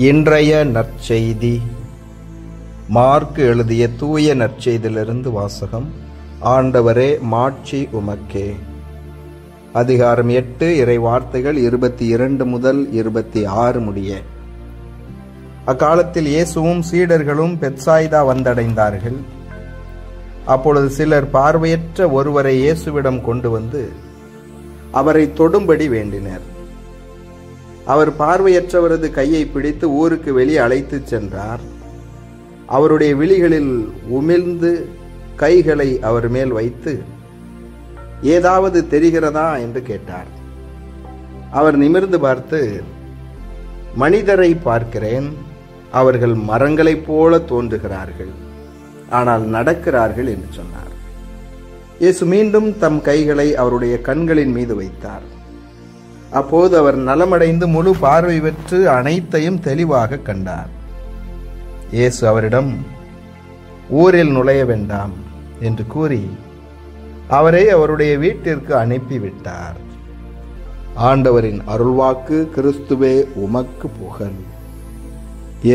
இன்றைய நற்செய்தி மார்க் எழுதிய தூய நற்செய்தியிலிருந்து வாசகம். ஆண்டவரே, மாட்சி உமக்கே. அதிகாரம் 8, இறை வார்த்தைகள் 22 முதல் 26 முடிய. அக்காலத்தில் இயேசுவும் சீடர்களும் பெத்சாய்தா வந்தடைந்தார்கள். அப்பொழுது சிலர் பார்வையற்ற ஒருவரை இயேசுவிடம் கொண்டு வந்து அவரை தொடும்படி வேண்டினர். அவர் பார்வையற்றவரது கையை பிடித்து ஊருக்கு வெளியே அழைத்துச் சென்றார். அவருடைய விழிகளில் உமிழ்ந்து கைகளை அவர் மேல் வைத்து, ஏதாவது தெரிகிறதா என்று கேட்டார். அவர் நிமிர்ந்து பார்த்து, மனிதரை பார்க்கிறேன், அவர்கள் மரங்களைப் போல தோன்றுகிறார்கள், ஆனால் நடக்கிறார்கள் என்று சொன்னார். இயேசு மீண்டும் தம் கைகளை அவருடைய கண்களின் மீது வைத்தார். அப்போது அவர் நலமடைந்து முழு பார்வை பெற்று அனைத்தையும் தெளிவாக கண்டார். இயேசு அவரிடம், ஊரில் நுழைய வேண்டாம் என்று கூறி அவரை அவருடைய வீட்டிற்கு அனுப்பிவிட்டார். ஆண்டவரின் அருள்வாக்கு. கிறிஸ்துவே உமக்கு புகழ்.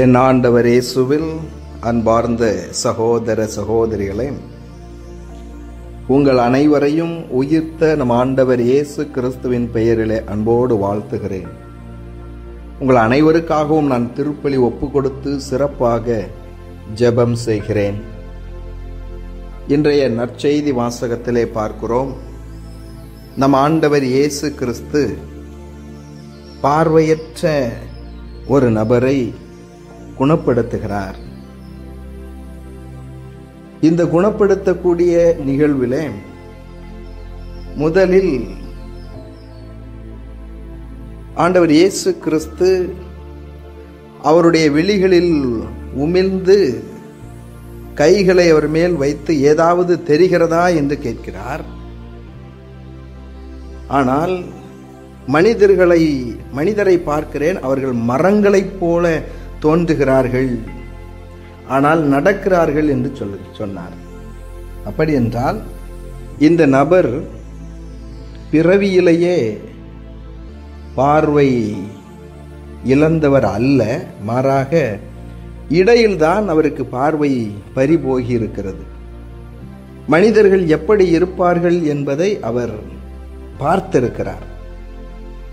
என் ஆண்டவர் இயேசுவில் அன்பார்ந்த சகோதர சகோதரிகளே, உங்கள் அனைவரையும் உயிர்த்த நம் ஆண்டவர் இயேசு கிறிஸ்துவின் பெயரிலே அன்போடு வாழ்த்துகிறேன். உங்கள் அனைவருக்காகவும் நான் திருப்பலி ஒப்பு கொடுத்து சிறப்பாக ஜெபம் செய்கிறேன். இன்றைய நற்செய்தி வாசகத்திலே பார்க்கிறோம், நம் ஆண்டவர் இயேசு கிறிஸ்து பார்வையற்ற ஒரு நபரை குணப்படுத்துகிறார். இந்த குணப்படுத்தக்கூடிய நிகழ்விலே முதலில் ஆண்டவர் இயேசு கிறிஸ்து அவருடைய விழிகளில் உமிழ்ந்து கைகளை அவர் மேல் வைத்து ஏதாவது தெரிகிறதா என்று கேட்கிறார். ஆனால் மனிதரை பார்க்கிறேன், அவர்கள் மரங்களைப் போல தோன்றுகிறார்கள், ஆனால் நடக்கிறார்கள் என்று சொன்னார். அப்படி என்றால் இந்த நபர் பிறவியிலேயே பார்வை இழந்தவர் அல்ல, மாறாக இடையில்தான் அவருக்கு பார்வை பறிபோகி இருக்கிறது. மனிதர்கள் எப்படி இருப்பார்கள் என்பதை அவர் பார்த்திருக்கிறார்.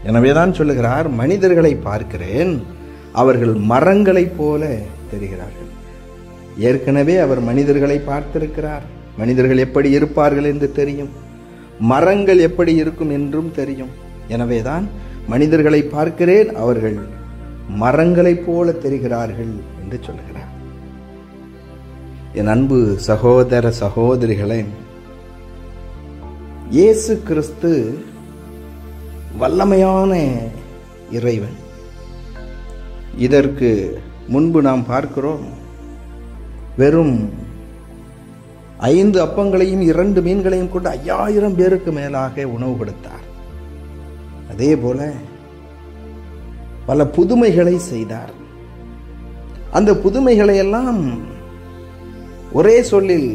எனவேதான் சொல்லுகிறார், மனிதர்களை பார்க்கிறேன், அவர்கள் மரங்களைப் போல தெரிகிறார்கள். ஏற்கனவே அவர் மனிதர்களை பார்த்திருக்கிறார். மனிதர்கள் எப்படி இருப்பார்கள் என்று தெரியும், மரங்கள் எப்படி இருக்கும் என்றும் தெரியும். எனவேதான் மனிதர்களை பார்க்கிறேன், அவர்கள் மரங்களைப் போல தெரிகிறார்கள் என்று சொல்கிறார். என் அன்பு சகோதர சகோதரிகளே, இயேசு கிறிஸ்து வல்லமையான இறைவன். இதற்கு முன்பு நாம் பார்க்கிறோம், வெறும் 5 அப்பங்களையும் 2 மீன்களையும் கொண்டு 5000 பேருக்கு மேலாக உணவு கொடுத்தார். அதே போல பல புதுமைகளை செய்தார். அந்த புதுமைகளை எல்லாம் ஒரே சொல்லில்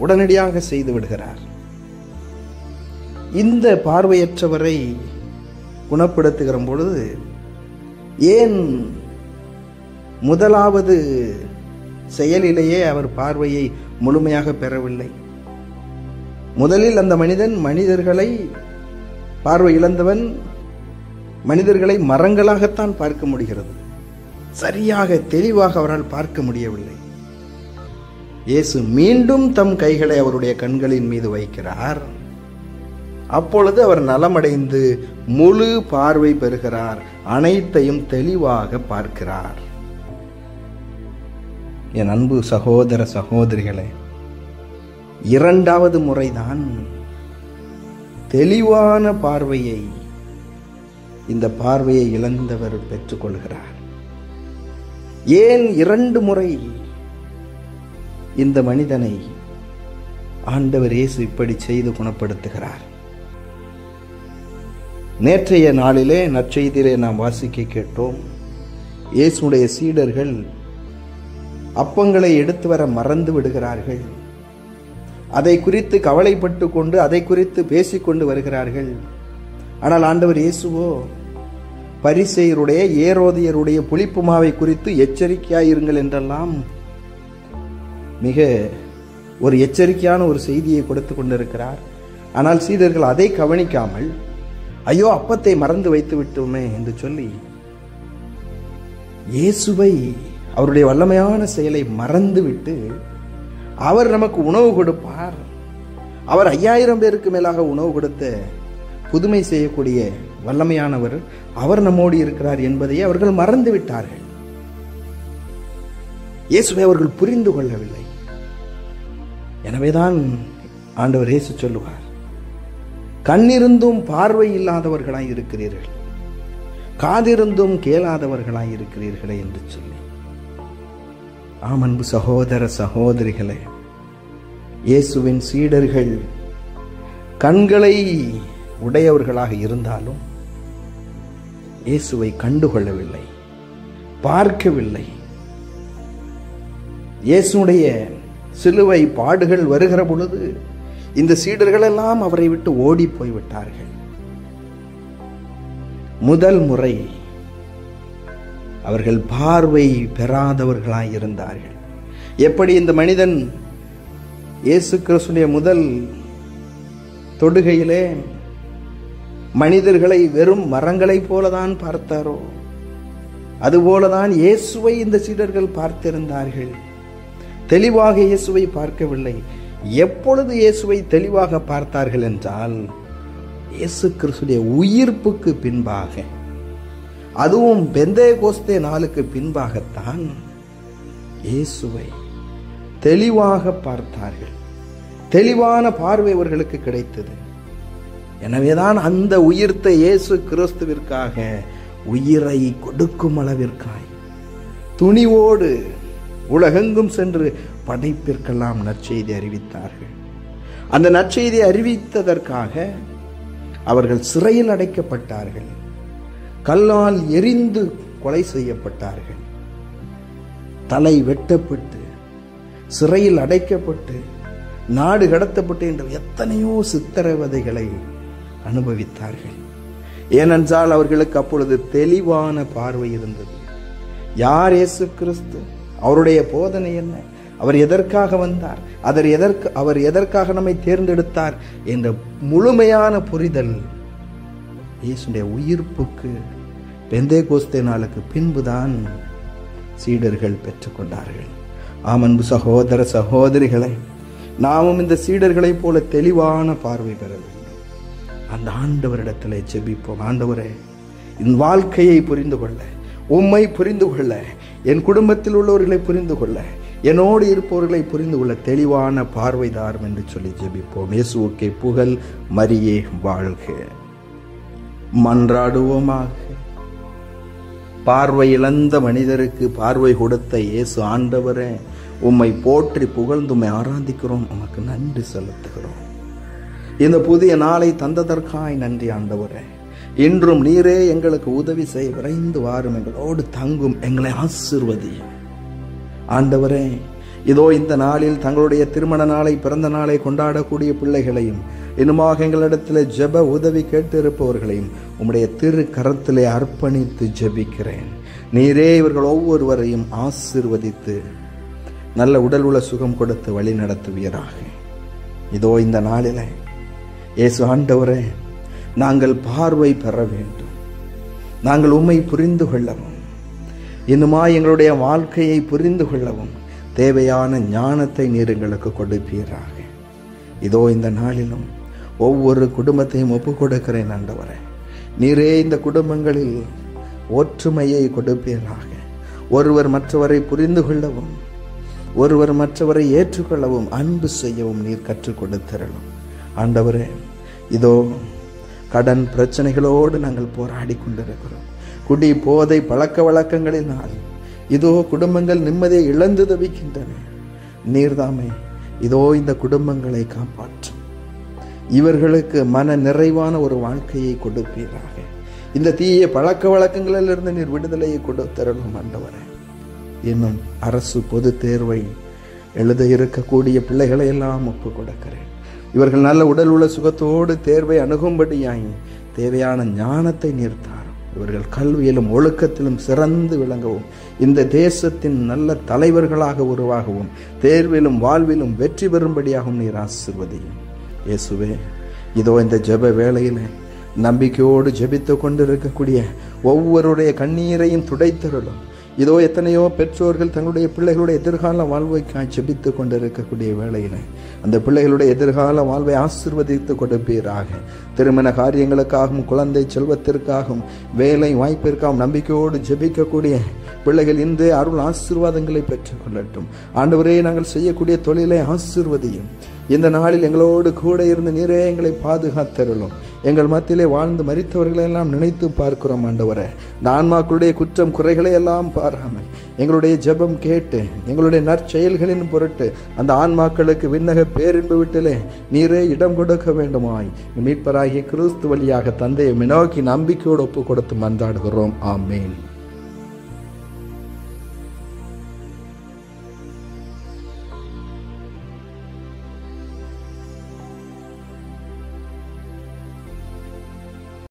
உடனடியாக செய்து விடுகிறார். இந்த பார்வையற்றவரை குணப்படுத்துகிற பொழுது ஏன் முதலாவது செயலிலேயே அவர் பார்வையை முழுமையாக பெறவில்லை? முதலில் அந்த மனிதர்களை பார்வை இழந்தவன் மனிதர்களை மரங்களாகத்தான் பார்க்க முடிகிறது, சரியாக தெளிவாக அவரால் பார்க்க முடியவில்லை. இயேசு மீண்டும் தம் கைகளை அவருடைய கண்களின் மீது வைக்கிறார். அப்பொழுது அவர் நலமடைந்து முழு பார்வை பெறுகிறார், அனைத்தையும் தெளிவாக பார்க்கிறார். என் அன்பு சகோதர சகோதரிகளே, 2வது முறைதான் தெளிவான பார்வையை இந்த பார்வையை இழந்தவர் பெற்றுக்கொள்கிறார். ஏன் 2 முறை இந்த மனிதனை ஆண்டவர் இயேசு இப்படி செய்து குணப்படுத்துகிறார்? நேற்றைய நாளிலே நற்செய்தியிலே நாம் வாசிக்க கேட்டோம், இயேசுடைய சீடர்கள் அப்பங்களை எடுத்து வர மறந்து விடுகிறார்கள். அதை குறித்து கவலைப்பட்டு கொண்டு அதை குறித்து பேசிக்கொண்டு வருகிறார்கள். ஆனால் ஆண்டவர் இயேசுவோ பரிசேயருடைய ஏரோதியருடைய புளிப்பு மாவை குறித்து எச்சரிக்கையாயிருங்கள் என்றெல்லாம் மிக ஒரு எச்சரிக்கையான ஒரு செய்தியை கொடுத்து கொண்டிருக்கிறார். ஆனால் சீடர்கள் அதை கவனிக்காமல், ஐயோ அப்பத்தை மறந்து வைத்து விட்டோமே என்று சொல்லி இயேசுவை, அவருடைய வல்லமையான செயலை மறந்துவிட்டு, அவர் நமக்கு உணவு கொடுப்பார், அவர் 5000 பேருக்கு மேலாக உணவு கொடுத்த புதுமை செய்யக்கூடிய வல்லமையானவர், அவர் நம்மோடு இருக்கிறார் என்பதை அவர்கள் மறந்து விட்டார்கள். இயேசுவை அவர்கள் புரிந்து கொள்ளவில்லை. எனவேதான் ஆண்டவர் இயேசு சொல்லுவார், கண்ணிருந்தும் பார்வை இல்லாதவர்களாய் இருக்கிறீர்கள், காதிருந்தும் கேளாதவர்களாய் இருக்கிறீர்களே என்று சொல்லி. ஆம் அன்பு சகோதர சகோதரிகளே, இயேசுவின் சீடர்கள் கண்களை உடையவர்களாக இருந்தாலும் இயேசுவை கண்டுகொள்ளவில்லை, பார்க்கவில்லை. இயேசுடைய சிலுவை பாடுகள் வருகிற பொழுது இந்த சீடர்கள் எல்லாம் அவரை விட்டு ஓடி போய்விட்டார்கள். முதல் முறை அவர்கள் பார்வை பெறாதவர்களாய் இருந்தார்கள். எப்படி இந்த மனிதன் இயேசு கிறிஸ்துவின் முதல் தொடுகையிலே மனிதர்களை வெறும் மரங்களைப் போலதான் பார்த்தாரோ, அதுபோலதான் இயேசுவை இந்த சீடர்கள் பார்த்திருந்தார்கள். தெளிவாக இயேசுவை பார்க்கவில்லை. எப்பொழுது இயேசுவை தெளிவாக பார்த்தார்கள் என்றால், இயேசு கிறிஸ்துவின் உயிர்ப்புக்கு பின்பாக, அதுவும் பெந்தேகோஸ்தே நாளுக்கு பின்பாகத்தான் இயேசுவை தெளிவாக பார்த்தார்கள். தெளிவான பார்வை அவர்களுக்கு கிடைத்தது. எனவேதான் அந்த உயிர்த்த இயேசு கிறிஸ்துவிற்காக உயிரை கொடுக்கும் அளவிற்காய் துணிவோடு உலகெங்கும் சென்று படைப்பிற்கெல்லாம் நற்செய்தி அறிவித்தார்கள். அந்த நற்செய்தி அறிவித்ததற்காக அவர்கள் சிறையில் அடைக்கப்பட்டார்கள், கல்லால் எரிந்து கொலை செய்யப்பட்டார்கள், தலை வெட்டப்பட்டு சிறையில் அடைக்கப்பட்டு நாடு கடத்தப்பட்டு என்ற எத்தனையோ சித்திரவதைகளை அனுபவித்தார்கள். ஏனென்றால் அவர்களுக்கு அப்பொழுது தெளிவான பார்வை இருந்தது. யார் இயேசு கிறிஸ்து, அவருடைய போதனை என்ன, அவர் எதற்காக வந்தார், அவர் எதற்காக நம்மை தேர்ந்தெடுத்தார் என்ற முழுமையான புரிதல் இயேசுடைய உயிர்ப்புக்கு பெந்தேகோஸ்தே நாளுக்கு பின்புதான் சீடர்கள் பெற்றுக்கொண்டார்கள். ஆம் அன்பு சகோதர சகோதரிகளை, நாமும் இந்த சீடர்களைப் போல தெளிவான பார்வை பெற வேண்டும். அந்த ஆண்டவரிடத்திலே ஜெபிப்போம். ஆண்டவரே, என் வாழ்க்கையை புரிந்து கொள்ள, உம்மை புரிந்து கொள்ள, என் குடும்பத்தில் உள்ளவர்களை புரிந்து கொள்ள, என்னோடு இருப்பவர்களை புரிந்து கொள்ள தெளிவான பார்வை தாரும் என்று சொல்லி ஜெபிப்போம். இயேசுவுக்கே புகழ், மரியே வாழ்க. மன்றாடுவோமாக. பார்வை இழந்த மனிதருக்கு பார்வை கொடுத்த இயேசு ஆண்டவரே, உம்மை போற்றி புகழ்ந்து உம்மை ஆராதிக்கிறோம், உமக்கு நன்றி செலுத்துகிறோம். இந்த புதிய நாளை தந்ததற்காய் நன்றி ஆண்டவரே. இன்றும் நீரே எங்களுக்கு உதவி செய்ய விரைந்து வாரும், எங்களோடு தங்கும், எங்களை ஆசீர்வதியும் ஆண்டவரே. இதோ இந்த நாளில் தங்களுடைய திருமண நாளை, பிறந்த நாளை கொண்டாடக்கூடிய பிள்ளைகளையும், இன்னுமாக எங்களிடத்தில் ஜெப உதவி கேட்டு இருப்பவர்களையும் உம்முடைய திரு கரத்திலே அர்ப்பணித்து ஜெபிக்கிறேன். நீரே இவர்கள் ஒவ்வொருவரையும் ஆசீர்வதித்து நல்ல உடல் உள்ள சுகம் கொடுத்து வழி நடத்துவீராக. இதோ இந்த நாளிலே இயேசு ஆண்டவரே, நாங்கள் பார்வை பெற வேண்டும், நாங்கள் உம்மை புரிந்து கொள்ளவும், இன்னுமா எங்களுடைய வாழ்க்கையை புரிந்து கொள்ளவும் தேவையான ஞானத்தை நீர் எங்களுக்கு கொடுப்பீராக. இதோ இந்த நாளிலும் ஒவ்வொரு குடும்பத்தையும் ஒப்புக் கொடுக்கிறேன் ஆண்டவரே. நீரே இந்த குடும்பங்களில் ஒற்றுமையை கொடுப்பீராக. ஒருவர் மற்றவரை புரிந்து கொள்ளவும், ஒருவர் மற்றவரை ஏற்றுக்கொள்ளவும், அன்பு செய்யவும் நீர் கற்றுக் கொடுத்திரலும் ஆண்டவரே. இதோ கடன் பிரச்சனைகளோடு நாங்கள் போராடி கொண்டிருக்கிறோம். குடி போதை பழக்க வழக்கங்களினால் இதோ குடும்பங்கள் நிம்மதியை இழந்து தவிக்கின்றன. நீர்தாமே இதோ இந்த குடும்பங்களை காப்பாற்றும், இவர்களுக்கு மன நிறைவான ஒரு வாழ்க்கையை கொடுப்பீராக. இந்த தீய பழக்க வழக்கங்களிலிருந்து நீர் விடுதலையை கொடுத்தரலும் ஆண்டவரே. இன்னும் அரசு பொது தேர்வை எழுத இருக்கக்கூடிய பிள்ளைகளை எல்லாம் ஒப்புக் கொடுக்கிறேன். இவர்கள் நல்ல உடல் உள்ள சுகத்தோடு தேர்வை அணுகும்படியாய் தேவையான ஞானத்தை நீர் தாரும். இவர்கள் கல்வியிலும் ஒழுக்கத்திலும் சிறந்து விளங்கவும், இந்த தேசத்தின் நல்ல தலைவர்களாக உருவாகவும், தேர்விலும் வாழ்விலும் வெற்றி பெறும்படியாகவும் நீர் ஆசீர்வதியும். இயேசுவே, இதோ இந்த ஜெப வேளையில நம்பிக்கையோடு ஜெபித்து கொண்டிருக்கக்கூடிய ஒவ்வொருடைய கண்ணீரையும் துடைத்தருளும். இதோ எத்தனையோ பெற்றோர்கள் தங்களுடைய பிள்ளைகளுடைய எதிர்கால வாழ்வைக்காய் ஜெபித்து கொண்டிருக்கக்கூடிய வேளையில அந்த பிள்ளைகளுடைய எதிர்கால வாழ்வை ஆசீர்வதித்து கொடுப்பீராக. திருமண காரியங்களுக்காகவும், குழந்தை செல்வத்திற்காகவும், வேலை வாய்ப்பிற்காகவும் நம்பிக்கையோடு ஜெபிக்கக்கூடிய பிள்ளைகள் இந்த அருள் ஆசீர்வாதங்களை பெற்றுக் கொள்ளட்டும். ஆண்டவரே, நாங்கள் செய்யக்கூடிய தொழிலை ஆசீர்வதியும். இந்த நாளில் எங்களோடு கூட இருந்து நீரே எங்களை பாதுகாத்தருளும். எங்கள் மத்தியிலே வாழ்ந்து மரித்தவர்களை எல்லாம் நினைத்து பார்க்கிறோம் ஆண்டவரே. ஆன்மாக்களுடைய குற்றம் குறைகளை எல்லாம் பாராமல் எங்களுடைய ஜெபம் கேட்டு எங்களுடைய நற்செயல்களின் பொருட்டு அந்த ஆன்மாக்களுக்கு விண்ணக பேரின்பு வீட்டிலே நீரே இடம் கொடுக்க வேண்டுமாய் மீட்பராகிய கிறிஸ்து வழியாக தந்தையை நோக்கி நம்பிக்கையோடு ஒப்பு கொடுத்து மன்றாடுகிறோம். ஆமேன்.